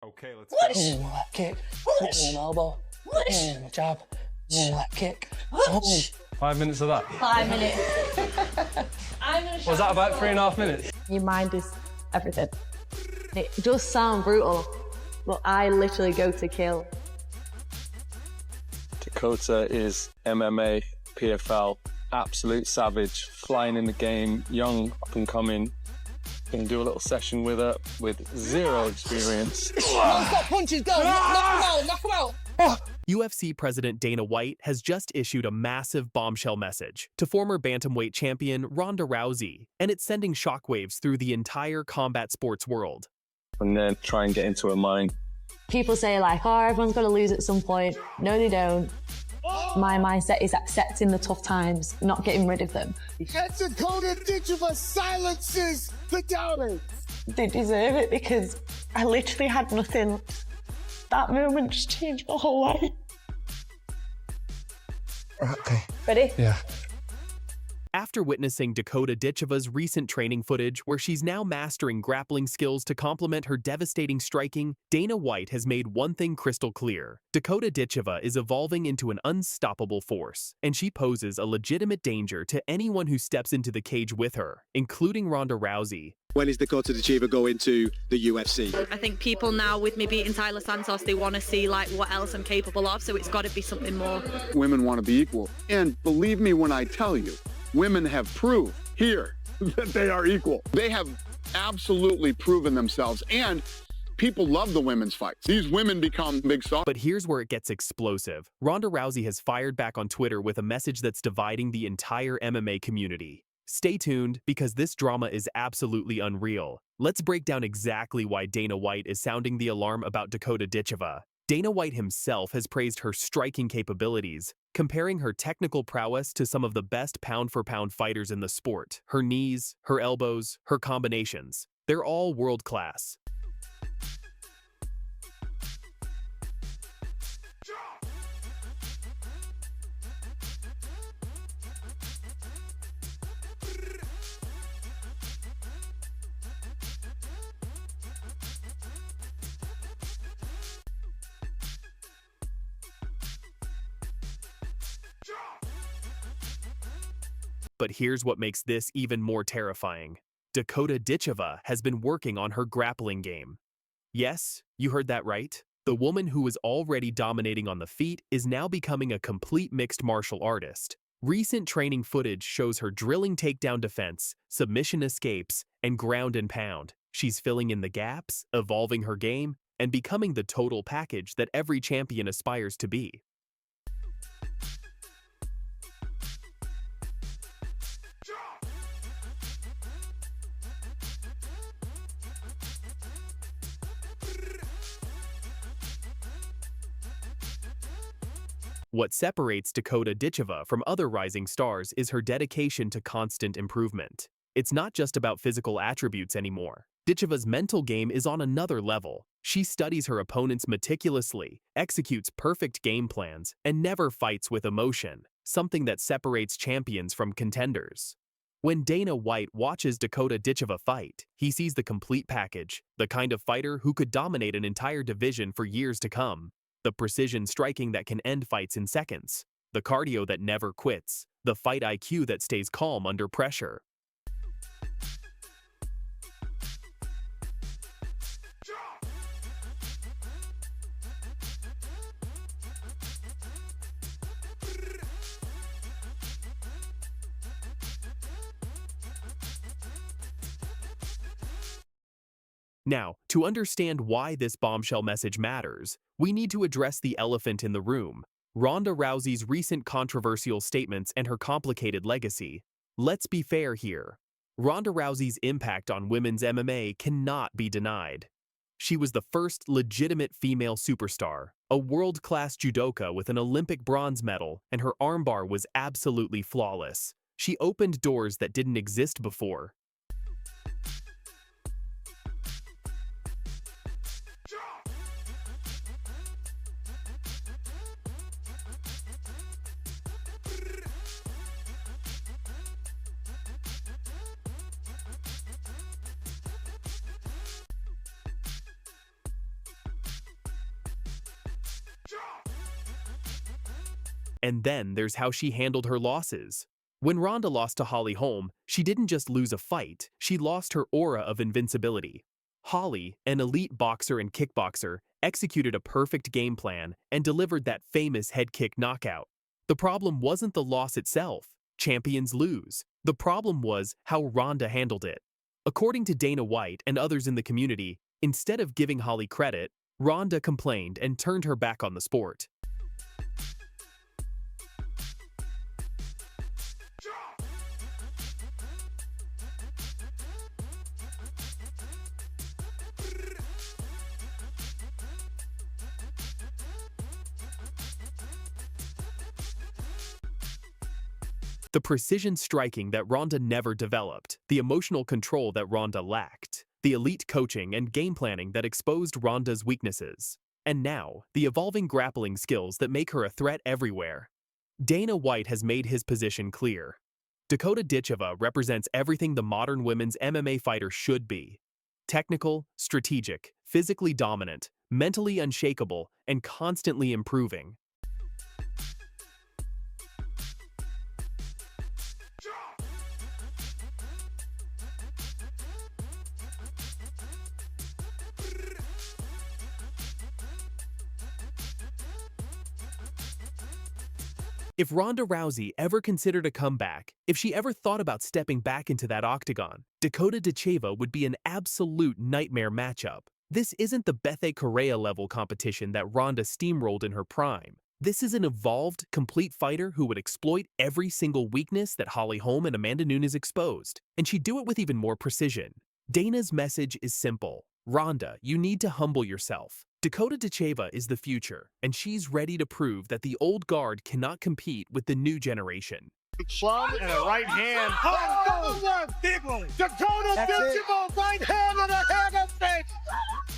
Okay, let's go. Left kick. Elbow. Jab. Left kick. 5 minutes of that. 5 minutes. Was that about 3.5 minutes? Your mind is everything. It does sound brutal, but I literally go to kill. Dakota is MMA, PFL, absolute savage, flying in the game, young, up and coming. Gonna do a little session with her with zero experience. Non-stop punches, go! Knock him out! UFC President Dana White has just issued a massive bombshell message to former bantamweight champion Ronda Rousey, and it's sending shockwaves through the entire combat sports world. And then try and get into her mind. People say like, oh, everyone's got to lose at some point. No, they don't. My mindset is accepting the tough times, not getting rid of them. And Dakota Ditcheva silences the doubters. They deserve it because I literally had nothing. That moment just changed my whole life. Okay. Ready? Yeah. After witnessing Dakota Ditcheva's recent training footage where she's now mastering grappling skills to complement her devastating striking, Dana White has made one thing crystal clear. Dakota Ditcheva is evolving into an unstoppable force, and she poses a legitimate danger to anyone who steps into the cage with her, including Ronda Rousey. When is Dakota Ditcheva going to the UFC? I think people now, with me beating Tyler Santos, they want to see like what else I'm capable of, so it's got to be something more. Women want to be equal. And believe me when I tell you, women have proved here that they are equal. They have absolutely proven themselves, and people love the women's fights. These women become big stars. But here's where it gets explosive. Ronda Rousey has fired back on Twitter with a message that's dividing the entire MMA community. Stay tuned, because this drama is absolutely unreal. Let's break down exactly why Dana White is sounding the alarm about Dakota Ditcheva. Dana White himself has praised her striking capabilities, comparing her technical prowess to some of the best pound-for-pound fighters in the sport. Her knees, her elbows, her combinations, they're all world-class. But here's what makes this even more terrifying. Dakota Ditcheva has been working on her grappling game. Yes, you heard that right. The woman who was already dominating on the feet is now becoming a complete mixed martial artist. Recent training footage shows her drilling takedown defense, submission escapes, and ground and pound. She's filling in the gaps, evolving her game, and becoming the total package that every champion aspires to be. What separates Dakota Ditcheva from other rising stars is her dedication to constant improvement. It's not just about physical attributes anymore. Ditcheva's mental game is on another level. She studies her opponents meticulously, executes perfect game plans, and never fights with emotion, something that separates champions from contenders. When Dana White watches Dakota Ditcheva fight, he sees the complete package, the kind of fighter who could dominate an entire division for years to come. The precision striking that can end fights in seconds, the cardio that never quits, the fight IQ that stays calm under pressure. Now, to understand why this bombshell message matters, we need to address the elephant in the room: Ronda Rousey's recent controversial statements and her complicated legacy. Let's be fair here. Ronda Rousey's impact on women's MMA cannot be denied. She was the first legitimate female superstar, a world-class judoka with an Olympic bronze medal, and her armbar was absolutely flawless. She opened doors that didn't exist before. And then there's how she handled her losses. When Ronda lost to Holly Holm, she didn't just lose a fight, she lost her aura of invincibility. Holly, an elite boxer and kickboxer, executed a perfect game plan and delivered that famous head kick knockout. The problem wasn't the loss itself. Champions lose. The problem was how Ronda handled it. According to Dana White and others in the community, instead of giving Holly credit, Ronda complained and turned her back on the sport. The precision striking that Ronda never developed, the emotional control that Ronda lacked, the elite coaching and game planning that exposed Ronda's weaknesses, and now, the evolving grappling skills that make her a threat everywhere. Dana White has made his position clear. Dakota Ditcheva represents everything the modern women's MMA fighter should be. Technical, strategic, physically dominant, mentally unshakable, and constantly improving. If Ronda Rousey ever considered a comeback, if she ever thought about stepping back into that octagon, Dakota Ditcheva would be an absolute nightmare matchup. This isn't the Bethe Correa level competition that Ronda steamrolled in her prime. This is an evolved, complete fighter who would exploit every single weakness that Holly Holm and Amanda Nunes exposed, and she'd do it with even more precision. Dana's message is simple. Ronda, you need to humble yourself. Dakota Ditcheva is the future, and she's ready to prove that the old guard cannot compete with the new generation. Plum and a right hand. Oh, another one. Big one. Dakota Ditcheva, right hand and a hand of face.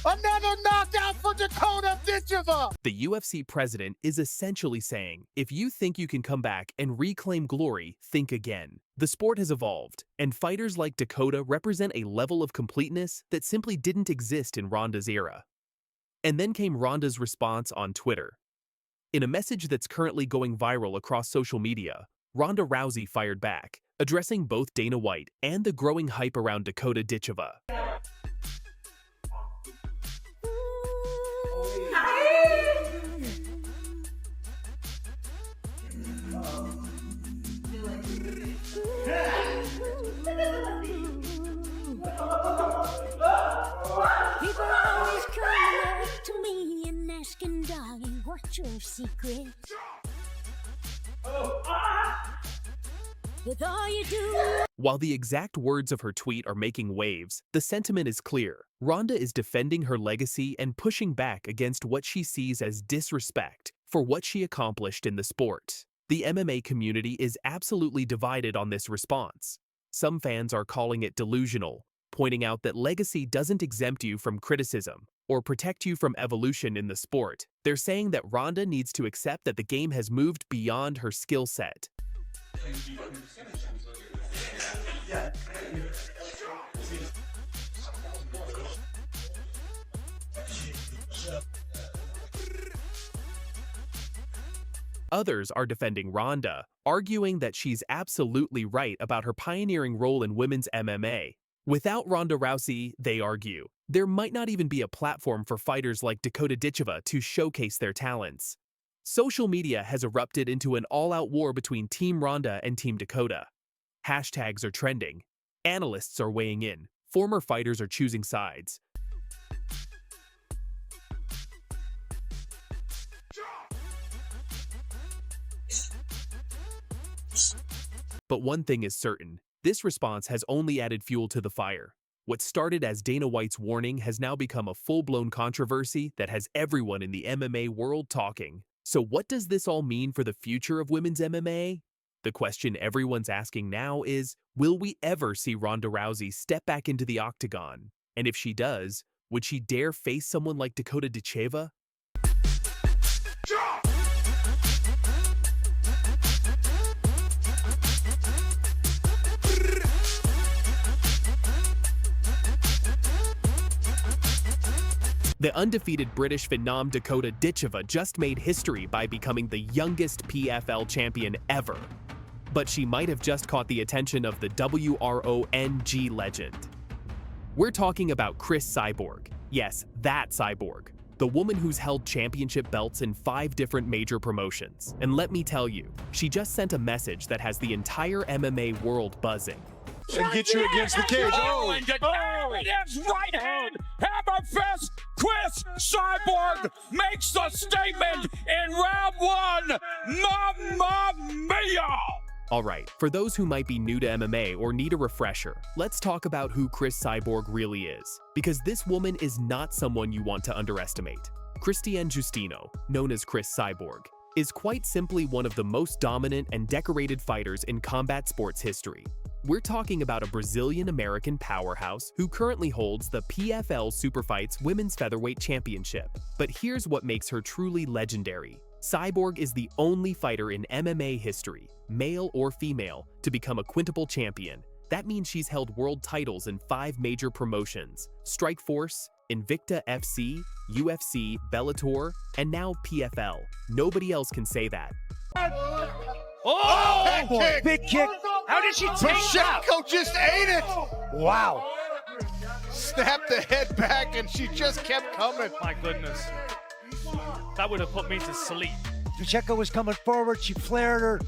Another knockout for Dakota Ditcheva. The UFC president is essentially saying, if you think you can come back and reclaim glory, think again. The sport has evolved, and fighters like Dakota represent a level of completeness that simply didn't exist in Ronda's era. And then came Ronda's response on Twitter. In a message that's currently going viral across social media, Ronda Rousey fired back, addressing both Dana White and the growing hype around Dakota Ditcheva. People always coming up to me and asking, darling, what's your secret? With all you do. While the exact words of her tweet are making waves, the sentiment is clear. Ronda is defending her legacy and pushing back against what she sees as disrespect for what she accomplished in the sport. The MMA community is absolutely divided on this response. Some fans are calling it delusional, pointing out that legacy doesn't exempt you from criticism or protect you from evolution in the sport. They're saying that Ronda needs to accept that the game has moved beyond her skill set. Others are defending Ronda, arguing that she's absolutely right about her pioneering role in women's MMA. Without Ronda Rousey, they argue, there might not even be a platform for fighters like Dakota Ditcheva to showcase their talents. Social media has erupted into an all-out war between Team Ronda and Team Dakota. Hashtags are trending. Analysts are weighing in. Former fighters are choosing sides. But one thing is certain. This response has only added fuel to the fire. What started as Dana White's warning has now become a full-blown controversy that has everyone in the MMA world talking. So what does this all mean for the future of women's MMA? The question everyone's asking now is, will we ever see Ronda Rousey step back into the octagon? And if she does, would she dare face someone like Dakota Ditcheva? The undefeated British phenom Dakota Ditcheva just made history by becoming the youngest PFL champion ever. But she might have just caught the attention of the WRONG legend. We're talking about Cris Cyborg. Yes, that Cyborg. The woman who's held championship belts in 5 different major promotions. And let me tell you, she just sent a message that has the entire MMA world buzzing. And get you against the cage. Oh, and it is right hand, hammer fist. Cris Cyborg makes the statement in round 1. Mamma mia! All right, for those who might be new to MMA or need a refresher, let's talk about who Cris Cyborg really is, because this woman is not someone you want to underestimate. Cristiane Justino, known as Cris Cyborg, is quite simply one of the most dominant and decorated fighters in combat sports history. We're talking about a Brazilian-American powerhouse who currently holds the PFL Superfights Women's Featherweight Championship. But here's what makes her truly legendary. Cyborg is the only fighter in MMA history, male or female, to become a quintuple champion. That means she's held world titles in 5 major promotions: Strikeforce, Invicta FC, UFC, Bellator, and now PFL. Nobody else can say that. Oh, boy. Big kick. How did she take that? Pacheco just ate it. Wow. Snapped the head back and she just kept coming. My goodness. That would have put me to sleep. Pacheco was coming forward. She flared her.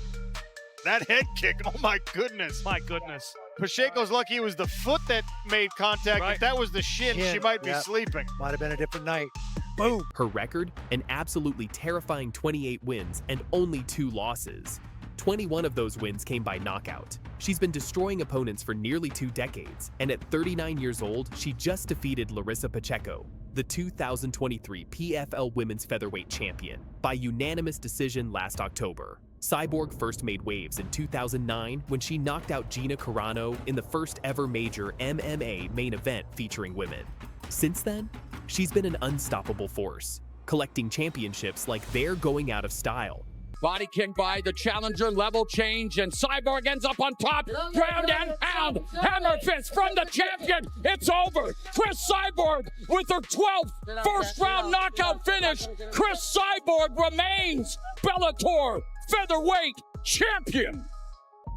That head kick, oh my goodness. My goodness. Pacheco's lucky it was the foot that made contact. Right. If that was the shin, she might be sleeping. Might have been a different night. Boom. Her record, an absolutely terrifying 28 wins and only 2 losses. 21 of those wins came by knockout. She's been destroying opponents for nearly 2 decades, and at 39 years old, she just defeated Larissa Pacheco, the 2023 PFL Women's Featherweight Champion, by unanimous decision last October. Cyborg first made waves in 2009 when she knocked out Gina Carano in the first ever major MMA main event featuring women. Since then, she's been an unstoppable force, collecting championships like they're going out of style. Body kick by the challenger, level change, and Cyborg ends up on top. Ground and pound. Hammer fist from the champion. It's over. Cris Cyborg with her 12th first-round knockout finish. Cris Cyborg remains Bellator featherweight champion.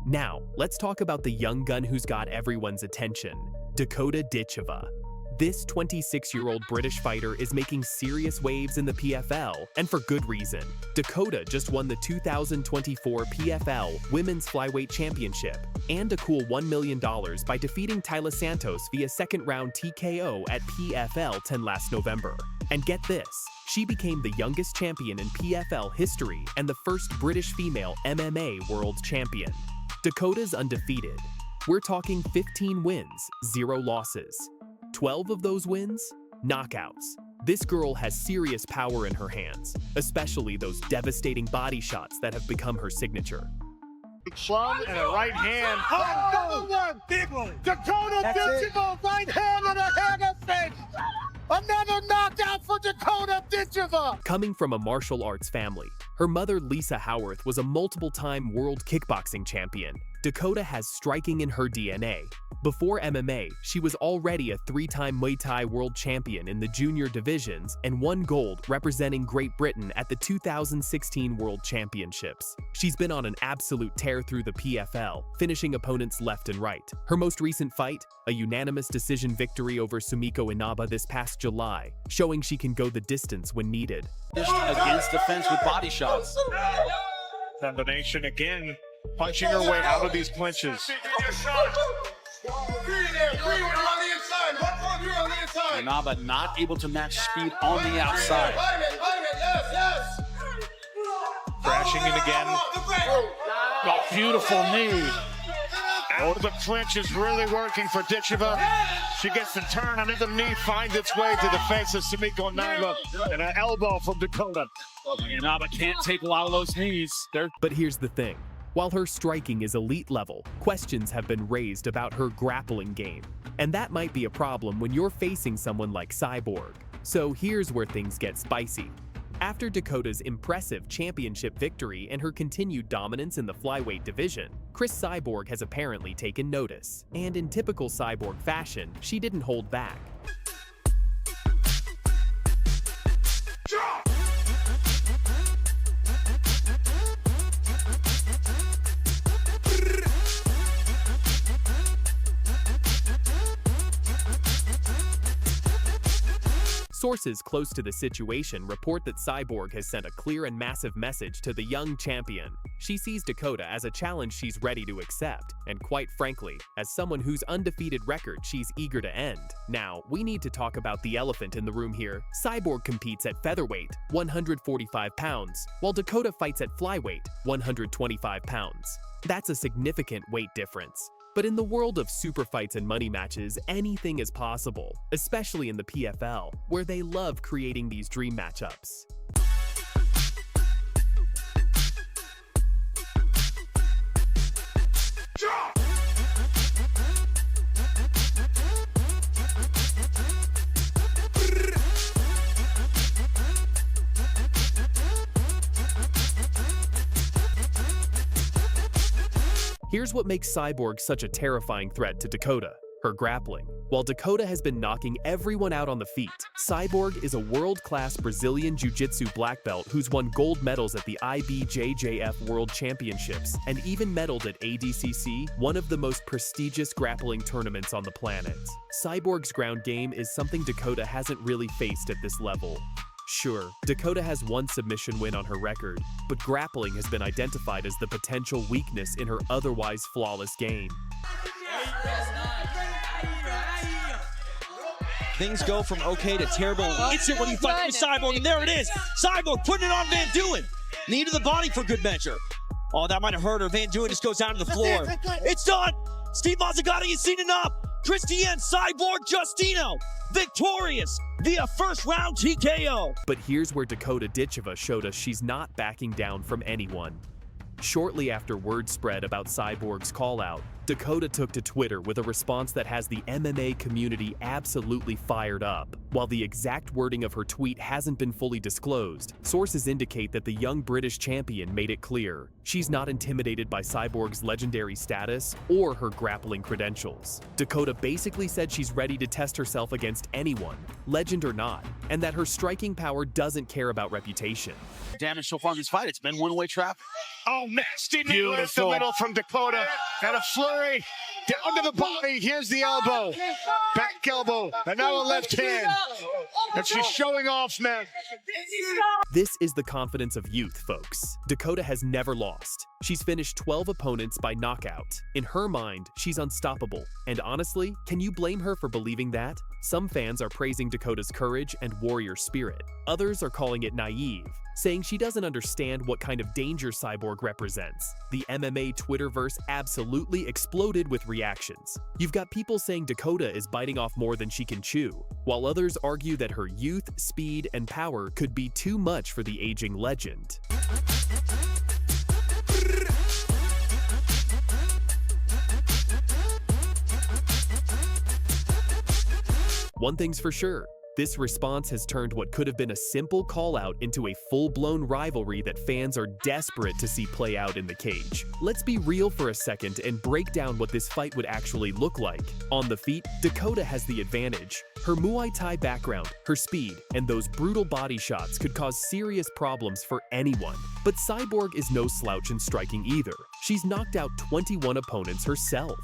Now, let's talk about the young gun who's got everyone's attention, Dakota Ditcheva. This 26-year-old British fighter is making serious waves in the PFL, and for good reason. Dakota just won the 2024 PFL Women's Flyweight Championship and a cool $1 million by defeating Taila Santos via second-round TKO at PFL 10 last November. And get this, she became the youngest champion in PFL history and the first British female MMA world champion. Dakota's undefeated. We're talking 15 wins, 0 losses. 12 of those wins? Knockouts. This girl has serious power in her hands, especially those devastating body shots that have become her signature. Plum and a right hand. Another one! Big one! Dakota Ditcheva, right hand and a hammer fist! Another knockout for Dakota Ditcheva! Coming from a martial arts family, her mother Lisa Howarth was a multiple-time world kickboxing champion. Dakota has striking in her DNA. Before MMA, she was already a 3-time Muay Thai world champion in the junior divisions and won gold representing Great Britain at the 2016 World Championships. She's been on an absolute tear through the PFL, finishing opponents left and right. Her most recent fight, a unanimous decision victory over Sumiko Inaba this past July, showing she can go the distance when needed. Against defense with body shots. Combination again, punching her way out of these clinches. Inaba not able to match speed on the outside. Crashing in again. Oh, beautiful knee. Oh, the clinch is really working for Ditcheva. She gets the turn, another knee finds its way to the face of Sumiko Inaba, and an elbow from Dakota. Inaba can't take a lot of those knees. But here's the thing. While her striking is elite level, questions have been raised about her grappling game. And that might be a problem when you're facing someone like Cyborg. So here's where things get spicy. After Dakota's impressive championship victory and her continued dominance in the flyweight division, Cris Cyborg has apparently taken notice. And in typical Cyborg fashion, she didn't hold back. Sources close to the situation report that Cyborg has sent a clear and massive message to the young champion. She sees Dakota as a challenge she's ready to accept, and quite frankly, as someone whose undefeated record she's eager to end. Now, we need to talk about the elephant in the room here. Cyborg competes at featherweight, 145 pounds, while Dakota fights at flyweight, 125 pounds. That's a significant weight difference. But in the world of super fights and money matches, anything is possible, especially in the PFL, where they love creating these dream matchups. Here's what makes Cyborg such a terrifying threat to Dakota: her grappling. While Dakota has been knocking everyone out on the feet, Cyborg is a world-class Brazilian Jiu-Jitsu black belt who's won gold medals at the IBJJF World Championships and even medaled at ADCC, one of the most prestigious grappling tournaments on the planet. Cyborg's ground game is something Dakota hasn't really faced at this level. Sure, Dakota has one submission win on her record, but grappling has been identified as the potential weakness in her otherwise flawless game. Things go from okay to terrible instant when you fight with Cyborg, and there it is. Cyborg putting it on Van Duyn. Knee to the body for good measure. Oh, that might have hurt her. Van Duyn just goes down to the floor. It's done. Steve Mazzagatti has seen enough. Christian Cyborg Justino, victorious via first round TKO. But here's where Dakota Ditcheva showed us she's not backing down from anyone. Shortly after word spread about Cyborg's call-out, Dakota took to Twitter with a response that has the MMA community absolutely fired up. While the exact wording of her tweet hasn't been fully disclosed, sources indicate that the young British champion made it clear she's not intimidated by Cyborg's legendary status or her grappling credentials. Dakota basically said she's ready to test herself against anyone, legend or not, and that her striking power doesn't care about reputation. Damage so far in this fight, it's been one-way traffic. Oh, nasty knee left the middle from Dakota. And a flurry down to the body. Here's the elbow. Back elbow. And now a left hand. And she's showing off now. This is the confidence of youth, folks. Dakota has never lost. She's finished 12 opponents by knockout. In her mind, she's unstoppable. And honestly, can you blame her for believing that? Some fans are praising Dakota's courage and warrior spirit. Others are calling it naive, saying she doesn't understand what kind of danger Cyborg represents. The MMA Twitterverse absolutely exploded with reactions. You've got people saying Dakota is biting off more than she can chew, while others argue that her youth, speed, and power could be too much for the aging legend. One thing's for sure, this response has turned what could have been a simple call-out into a full-blown rivalry that fans are desperate to see play out in the cage. Let's be real for a second and break down what this fight would actually look like. On the feet, Dakota has the advantage. Her Muay Thai background, her speed, and those brutal body shots could cause serious problems for anyone. But Cyborg is no slouch in striking either. She's knocked out 21 opponents herself.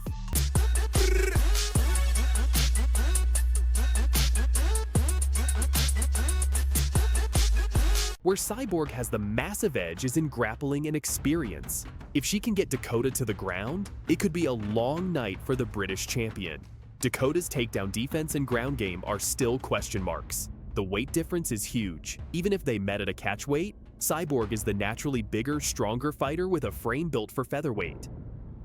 Where Cyborg has the massive edge is in grappling and experience. If she can get Dakota to the ground, it could be a long night for the British champion. Dakota's takedown defense and ground game are still question marks. The weight difference is huge. Even if they met at a catch weight, Cyborg is the naturally bigger, stronger fighter with a frame built for featherweight.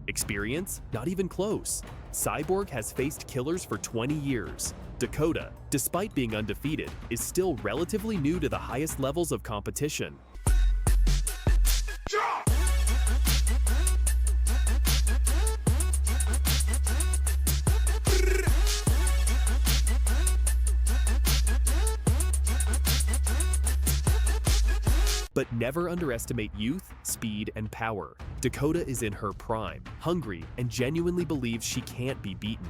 Experience? Not even close. Cyborg has faced killers for 20 years. Dakota, despite being undefeated, is still relatively new to the highest levels of competition. But never underestimate youth, speed, and power. Dakota is in her prime, hungry, and genuinely believes she can't be beaten.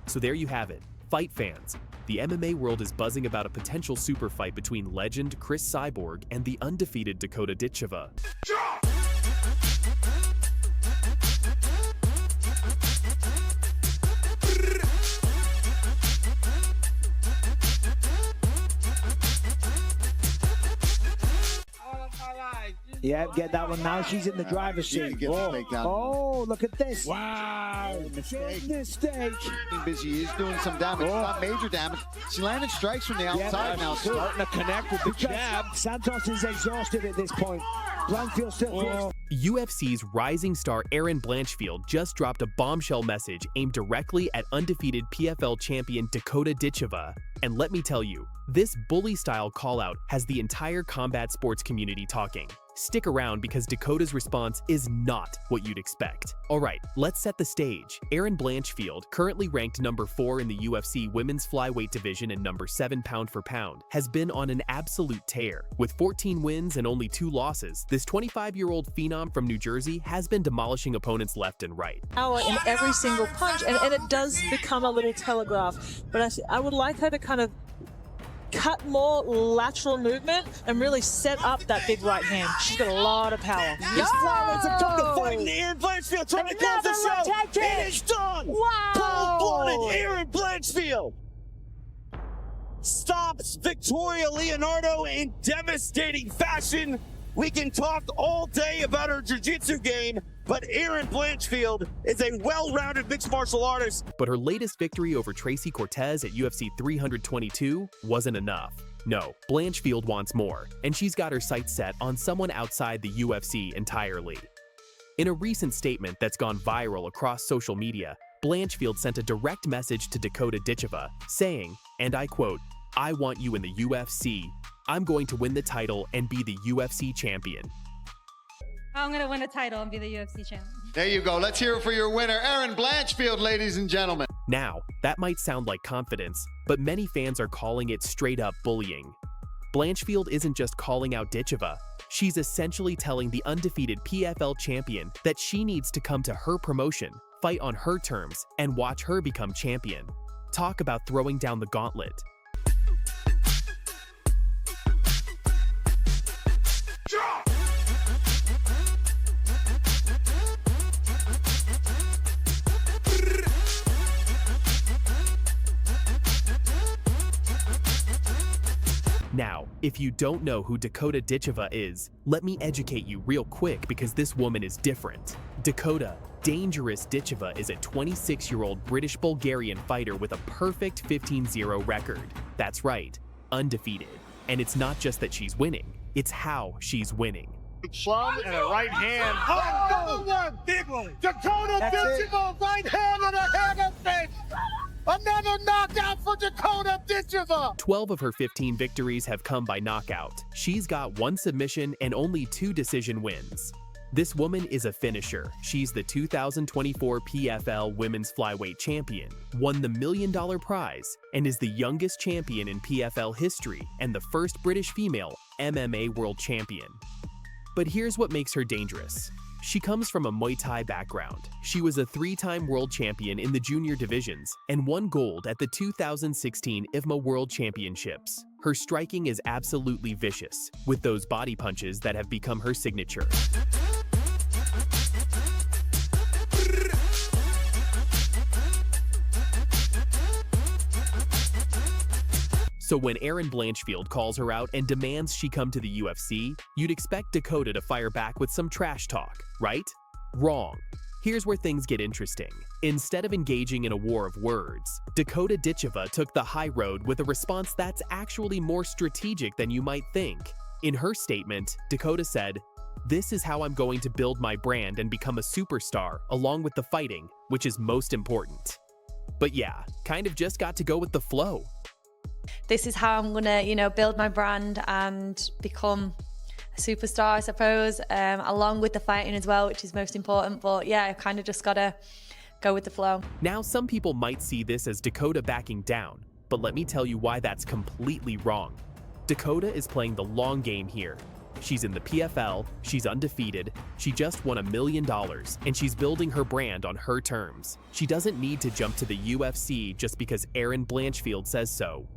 So there you have it. Fight fans, the MMA world is buzzing about a potential super fight between legend Chris Cyborg and the undefeated Dakota Ditcheva. Yeah, get that one now. She's in the driver's seat. Oh, look at this. Wow. Big mistake. Busy. He's doing some damage. Not major damage. She landed strikes from the outside now. Starting to connect with the jab. Santos is exhausted at this point. Blanchfield still UFC's rising star Erin Blanchfield just dropped a bombshell message aimed directly at undefeated PFL champion Dakota Ditcheva. And let me tell you, this bully-style call-out has the entire combat sports community talking. Stick around because Dakota's response is not what you'd expect. Alright, let's set the stage. Erin Blanchfield, currently ranked number 4 in the UFC women's flyweight division and number 7 pound for pound, has been on an absolute tear. With 14 wins and only 2 losses, this 25-year-old phenom from New Jersey has been demolishing opponents left and right. Power in every single punch, and it does become a little telegraph, but I would like her to kind of cut more lateral movement and really set up that big right hand. She's got a lot of power. This flyweights are took the fight, and Erin Blanchfield trying to close the show. It is done. Wow. Cold-blooded Erin Blanchfield stops Victoria Leonardo in devastating fashion. We can talk all day about her jiu-jitsu game, but Erin Blanchfield is a well-rounded mixed martial artist. But her latest victory over Tracy Cortez at UFC 322 wasn't enough. No, Blanchfield wants more, and she's got her sights set on someone outside the UFC entirely. In a recent statement that's gone viral across social media, Blanchfield sent a direct message to Dakota Ditcheva, saying, and I quote, "I want you in the UFC. I'm going to win the title and be the UFC champion." I'm going to win a title and be the UFC champion. There you go. Let's hear it for your winner, Erin Blanchfield, ladies and gentlemen. Now, that might sound like confidence, but many fans are calling it straight-up bullying. Blanchfield isn't just calling out Ditcheva. She's essentially telling the undefeated PFL champion that she needs to come to her promotion, fight on her terms, and watch her become champion. Talk about throwing down the gauntlet. Now, if you don't know who Dakota Ditcheva is, let me educate you real quick because this woman is different. Dakota Dangerous Ditcheva is a 26-year-old British-Bulgarian fighter with a perfect 15-0 record. That's right, undefeated. And it's not just that she's winning, it's how she's winning. Plum and a right hand. Oh, another one! Big one! Dakota Ditcheva, right hand and a hammer fist! Another knockout for Dakota Ditcheva! 12 of her 15 victories have come by knockout. She's got 1 submission and only 2 decision wins. This woman is a finisher. She's the 2024 PFL Women's Flyweight Champion, won the $1 million prize, and is the youngest champion in PFL history and the first British female MMA World Champion. But here's what makes her dangerous. She comes from a Muay Thai background. She was a 3-time world champion in the junior divisions and won gold at the 2016 IFMA World Championships. Her striking is absolutely vicious, with those body punches that have become her signature. So when Erin Blanchfield calls her out and demands she come to the UFC, you'd expect Dakota to fire back with some trash talk, right? Wrong. Here's where things get interesting. Instead of engaging in a war of words, Dakota Ditcheva took the high road with a response that's actually more strategic than you might think. In her statement, Dakota said, "This is how I'm going to build my brand and become a superstar, along with the fighting, which is most important." But yeah, kind of just got to go with the flow. This is how I'm gonna, build my brand and become a superstar, I suppose, along with the fighting as well, which is most important. But yeah, I kind of just gotta go with the flow. Now, some people might see this as Dakota backing down, but let me tell you why that's completely wrong. Dakota is playing the long game here. She's in the PFL, she's undefeated, she just won $1 million, and she's building her brand on her terms. She doesn't need to jump to the UFC just because Erin Blanchfield says so.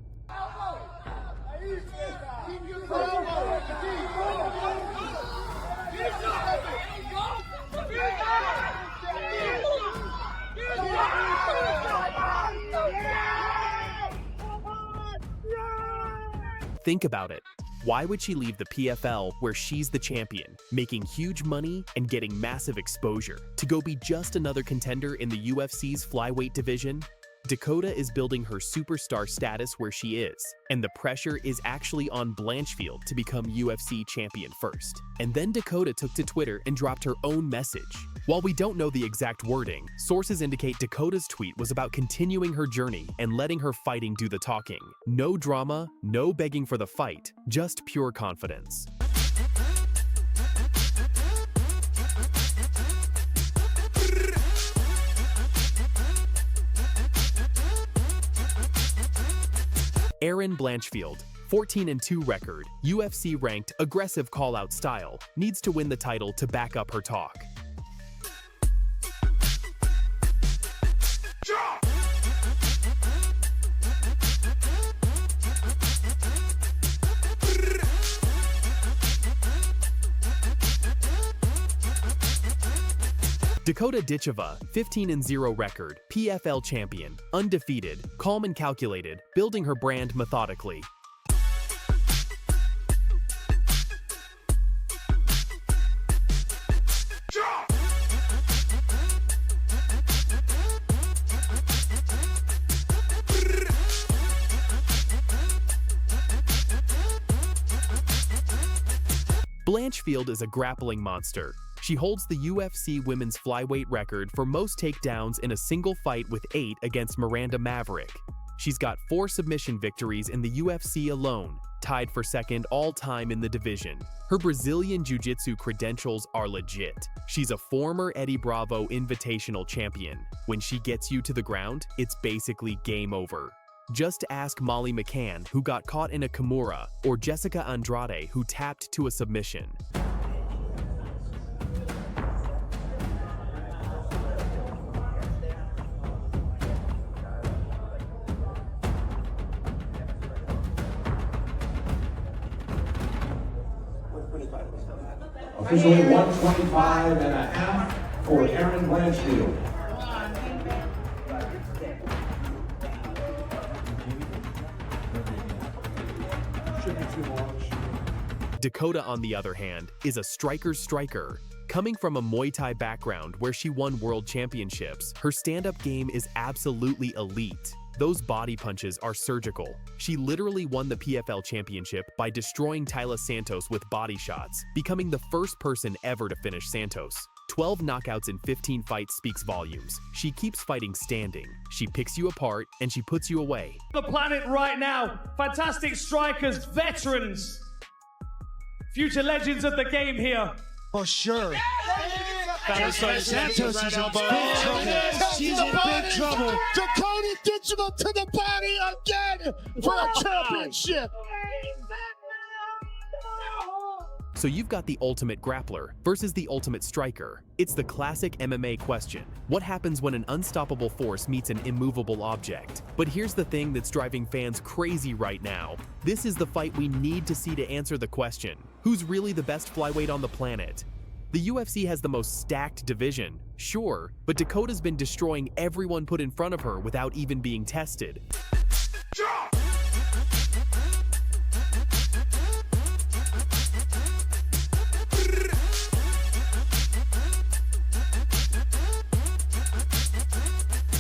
Think about it. Why would she leave the PFL where she's the champion, making huge money and getting massive exposure, to go be just another contender in the UFC's flyweight division? Dakota is building her superstar status where she is, and the pressure is actually on Blanchfield to become UFC champion first. And then Dakota took to Twitter and dropped her own message. While we don't know the exact wording, sources indicate Dakota's tweet was about continuing her journey and letting her fighting do the talking. No drama, no begging for the fight, just pure confidence. Erin Blanchfield, 14-2 record, UFC-ranked, aggressive call-out style, needs to win the title to back up her talk. Dakota Ditcheva, 15-0 record, PFL champion, undefeated, calm and calculated, building her brand methodically. Blanchfield is a grappling monster. She holds the UFC women's flyweight record for most takedowns in a single fight with 8 against Miranda Maverick. She's got 4 submission victories in the UFC alone, tied for second all-time in the division. Her Brazilian Jiu-Jitsu credentials are legit. She's a former Eddie Bravo Invitational champion. When she gets you to the ground, it's basically game over. Just ask Molly McCann, who got caught in a Kimura, or Jessica Andrade, who tapped to a submission. Officially 125.5 for Erin Blanchfield. Dakota, on the other hand, is a striker's striker. Coming from a Muay Thai background where she won world championships, her stand-up game is absolutely elite. Those body punches are surgical. She literally won the PFL championship by destroying Taila Santos with body shots, becoming the first person ever to finish Santos. 12 knockouts in 15 fights speaks volumes. She keeps fighting standing. She picks you apart and she puts you away. The planet right now, fantastic strikers, veterans, future legends of the game here. For sure. Santos is in big trouble. She's in big trouble. Dakota Ditcheva to the body again for a championship. So you've got the ultimate grappler versus the ultimate striker. It's the classic MMA question. What happens when an unstoppable force meets an immovable object? But here's the thing that's driving fans crazy right now. This is the fight we need to see to answer the question. Who's really the best flyweight on the planet? The UFC has the most stacked division, sure, but Dakota's been destroying everyone put in front of her without even being tested.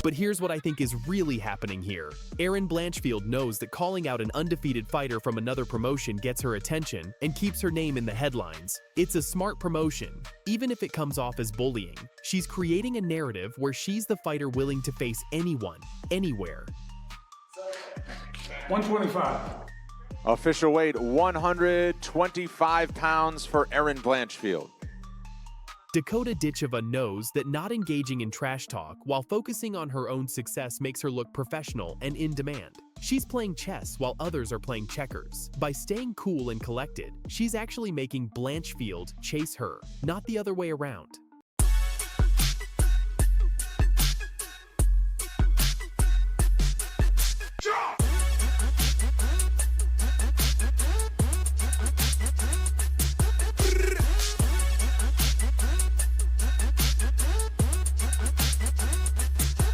But here's what I think is really happening here. Erin Blanchfield knows that calling out an undefeated fighter from another promotion gets her attention and keeps her name in the headlines. It's a smart promotion, even if it comes off as bullying. She's creating a narrative where she's the fighter willing to face anyone, anywhere. 125. Official weight 125 pounds for Erin Blanchfield. Dakota Ditcheva knows that not engaging in trash talk while focusing on her own success makes her look professional and in demand. She's playing chess while others are playing checkers. By staying cool and collected, she's actually making Blanchfield chase her, not the other way around.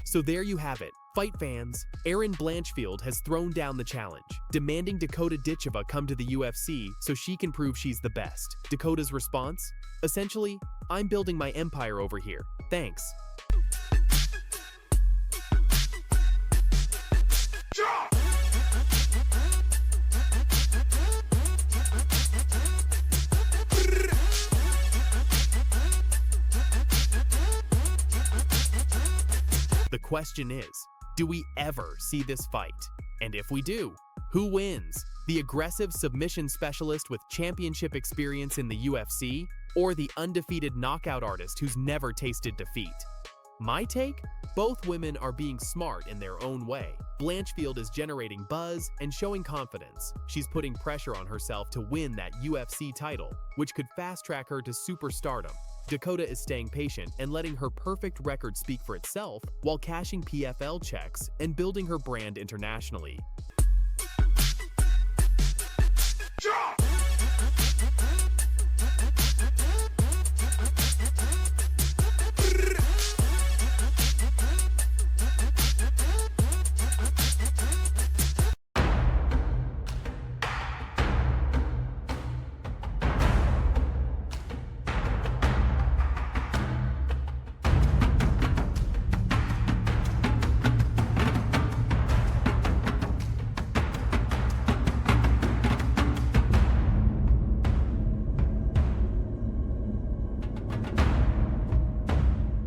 So there you have it. Fight fans, Erin Blanchfield has thrown down the challenge, demanding Dakota Ditcheva come to the UFC so she can prove she's the best. Dakota's response? Essentially, I'm building my empire over here. Thanks. The question is, do we ever see this fight? And if we do, who wins? The aggressive submission specialist with championship experience in the UFC, or the undefeated knockout artist who's never tasted defeat? My take? Both women are being smart in their own way. Blanchfield is generating buzz and showing confidence. She's putting pressure on herself to win that UFC title, which could fast-track her to superstardom. Dakota is staying patient and letting her perfect record speak for itself while cashing PFL checks and building her brand internationally.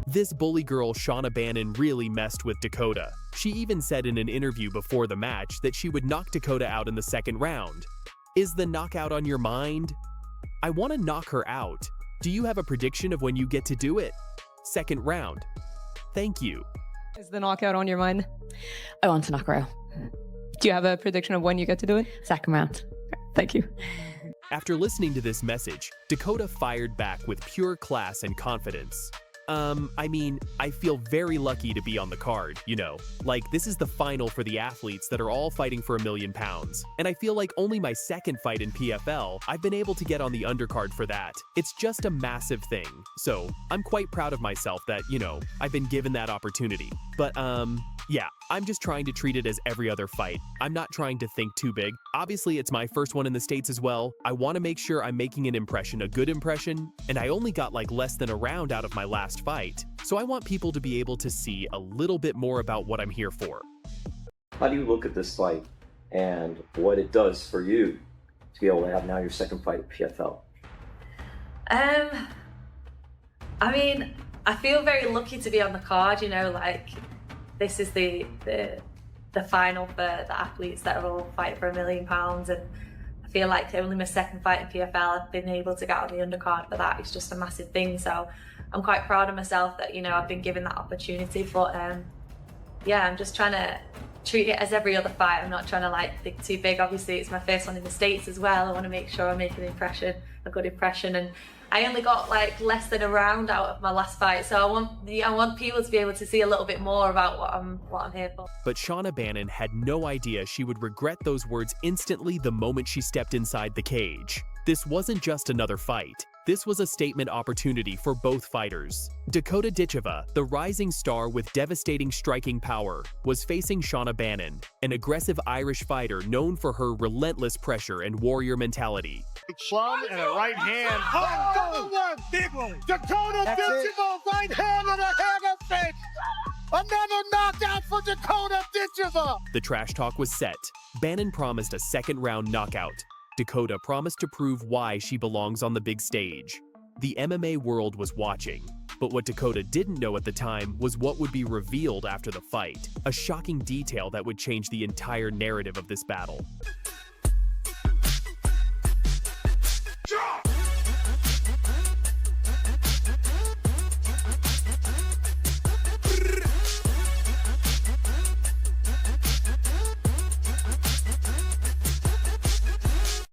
This bully girl Shauna Bannon really messed with Dakota. She even said in an interview before the match that she would knock Dakota out in the second round. Is the knockout on your mind? I want to knock her out. Do you have a prediction of when you get to do it? Second round. Thank you. Is the knockout on your mind? I want to knock her out. Do you have a prediction of when you get to do it? Second round. Thank you. After listening to this message, Dakota fired back with pure class and confidence. I mean, I feel very lucky to be on the card, you know. Like, this is the final for the athletes that are all fighting for £1 million. And I feel like only my second fight in PFL, I've been able to get on the undercard for that. It's just a massive thing. So, I'm quite proud of myself that, you know, I've been given that opportunity. But, yeah, I'm just trying to treat it as every other fight. I'm not trying to think too big. Obviously, it's my first one in the States as well. I want to make sure I'm making an impression, a good impression, and I only got like less than a round out of my last fight. So I want people to be able to see a little bit more about what I'm here for. How do you look at this fight and what it does for you to be able to have now your second fight at PFL? I mean, I feel very lucky to be on the card, you know, like this is the final for the athletes that are all fighting for £1 million, and I feel like only my second fight in PFL, I've been able to get on the undercard for that. It's just a massive thing, so I'm quite proud of myself that, you know, I've been given that opportunity. But yeah, I'm just trying to treat it as every other fight. I'm not trying to like think too big. Obviously, it's my first one in the States as well. I want to make sure I make an impression, a good impression, and I only got like less than a round out of my last fight, so I want people to be able to see a little bit more about what I'm here for. But Shauna Bannon had no idea she would regret those words instantly the moment she stepped inside the cage. This wasn't just another fight. This was a statement opportunity for both fighters. Dakota Ditcheva, the rising star with devastating striking power, was facing Shauna Bannon, an aggressive Irish fighter known for her relentless pressure and warrior mentality. Plum and a right hand. Oh, another one! Big one! Dakota Ditcheva, right hand and a hammer fist! Another knockout for Dakota Ditcheva! The trash talk was set. Bannon promised a second-round knockout. Dakota promised to prove why she belongs on the big stage. The MMA world was watching, but what Dakota didn't know at the time was what would be revealed after the fight, a shocking detail that would change the entire narrative of this battle.